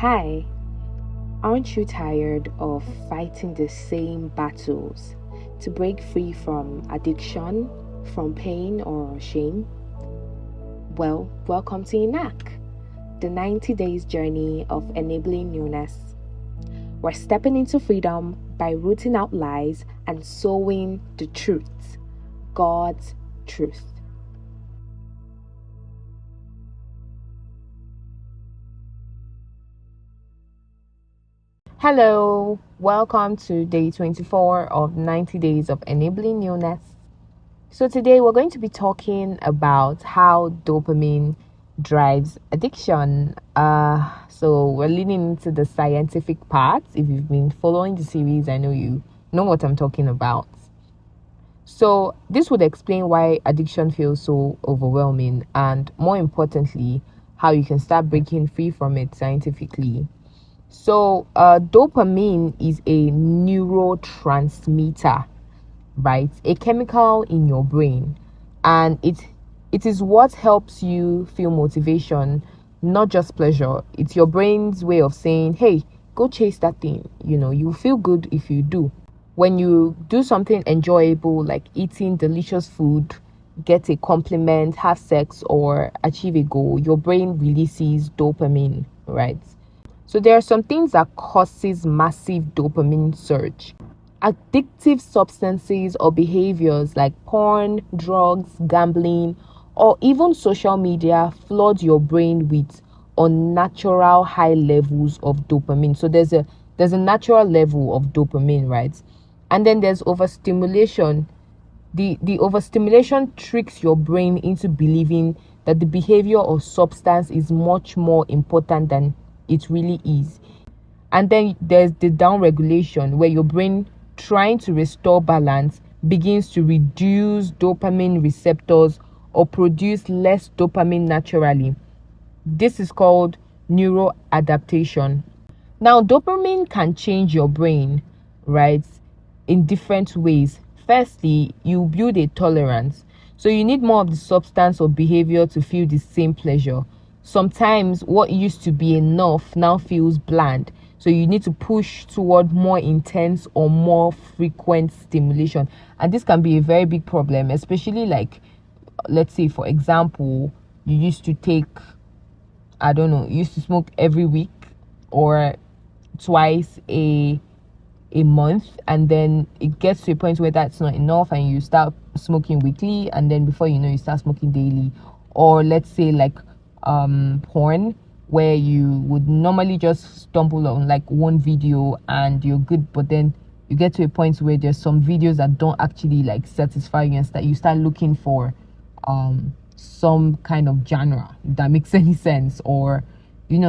Hi, aren't you tired of fighting the same battles to break free from addiction, from pain, or shame? Well, welcome to UNAC, the 90 days journey of enabling newness. We're stepping into freedom by rooting out lies and sowing the truth, God's truth. Hello, welcome to day 24 of 90 days of enabling newness. So today we're going to be talking about how dopamine drives addiction. So we're leaning into the scientific part. If you've been following the series, I know you know what I'm talking about. So this would explain why addiction feels so overwhelming and, more importantly, how you can start breaking free from it scientifically. So dopamine is a neurotransmitter, right? A chemical in your brain, and it is what helps you feel motivation, not just pleasure. It's your brain's way of saying, hey, go chase that thing. You feel good if you do. When you do something enjoyable like eating delicious food, get a compliment, have sex, or achieve a goal, your brain releases dopamine, right? So there are some things that causes massive dopamine surge. Addictive substances or behaviors like porn, drugs, gambling, or even social media flood your brain with unnatural high levels of dopamine. So there's a natural level of dopamine, right? And then there's overstimulation. The overstimulation tricks your brain into believing that the behavior or substance is much more important than it really is. And then there's the downregulation, where your brain, trying to restore balance, begins to reduce dopamine receptors or produce less dopamine naturally. This is called neuroadaptation. Now, dopamine can change your brain, right, in different ways. Firstly, you build a tolerance. So you need more of the substance or behavior to feel the same pleasure. Sometimes what used to be enough now feels bland. So you need to push toward more intense or more frequent stimulation. And this can be a very big problem, especially like, let's say, for example, you used to take, you used to smoke every week or twice a month, and then it gets to a point where that's not enough and you start smoking weekly, and then before you know, you start smoking daily. Or let's say like porn, where you would normally just stumble on like one video and you're good, but then you get to a point where there's some videos that don't actually like satisfy you, and you start looking for some kind of genre, if that makes any sense, or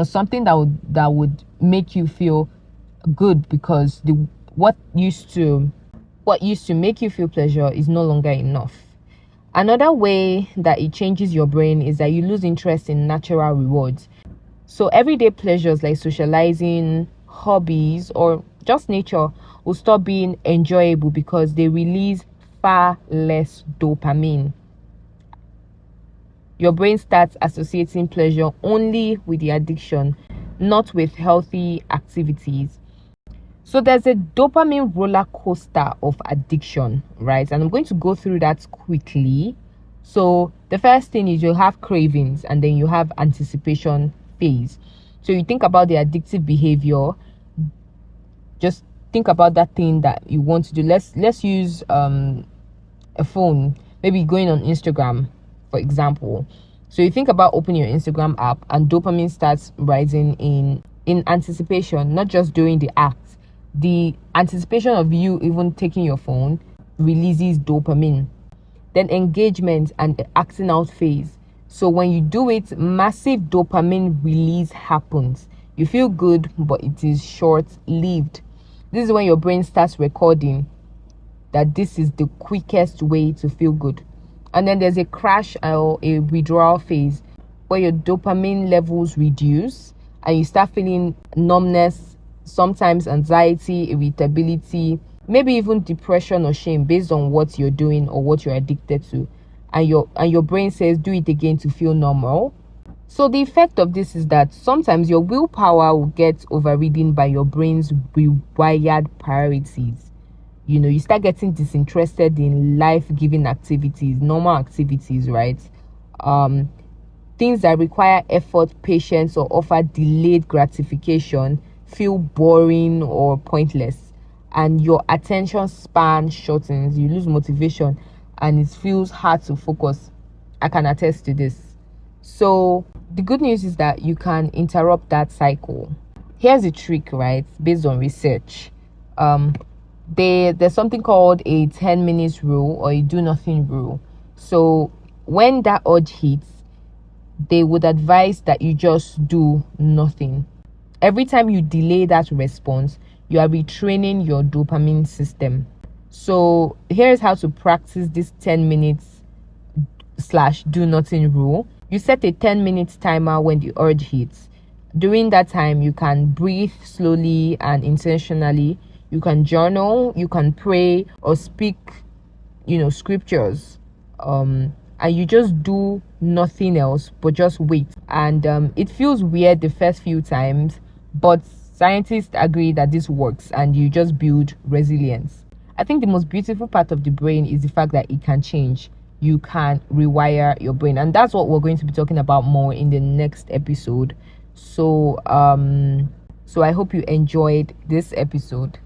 something that would make you feel good, because what used to make you feel pleasure is no longer enough. Another way that it changes your brain is that you lose interest in natural rewards. So everyday pleasures like socializing, hobbies, or just nature will stop being enjoyable because they release far less dopamine. Your brain starts associating pleasure only with the addiction, not with healthy activities. So there's a dopamine roller coaster of addiction, right? And I'm going to go through that quickly. So the first thing is you have cravings, and then you have anticipation phase. So you think about the addictive behavior. Just think about that thing that you want to do. Let's use a phone, maybe going on Instagram, for example. So you think about opening your Instagram app, and dopamine starts rising in anticipation, not just during the act. The anticipation of you even taking your phone releases dopamine. Then engagement and acting out phase. So when you do it, massive dopamine release happens. You feel good, but it is short-lived. This is when your brain starts recording that this is the quickest way to feel good. And then there's a crash or a withdrawal phase, where your dopamine levels reduce and you start feeling numbness, sometimes anxiety, irritability, maybe even depression or shame based on what you're doing or what you're addicted to. And your brain says, do it again to feel normal. So the effect of this is that sometimes your willpower will get overridden by your brain's rewired priorities. You start getting disinterested in life-giving activities, normal activities, right? um Things that require effort, patience, or offer delayed gratification feel boring or pointless, and your attention span shortens. You lose motivation, and it feels hard to focus. I can attest to this. So the good news is that you can interrupt that cycle. Here's a trick, right? Based on research, um, there's something called a 10 minutes rule or a do nothing rule. So when that urge hits, they would advise that you just do nothing. Every time you delay that response, you are retraining your dopamine system. So here's how to practice this 10 minutes slash do nothing rule. You set a 10 minutes timer when the urge hits. During that time, you can breathe slowly and intentionally. You can journal, you can pray or speak, scriptures. And you just do nothing else but just wait. And it feels weird the first few times, but scientists agree that this works and you just build resilience. I think the most beautiful part of the brain is the fact that it can change. You can rewire your brain, and that's what we're going to be talking about more in the next episode. So I hope you enjoyed this episode.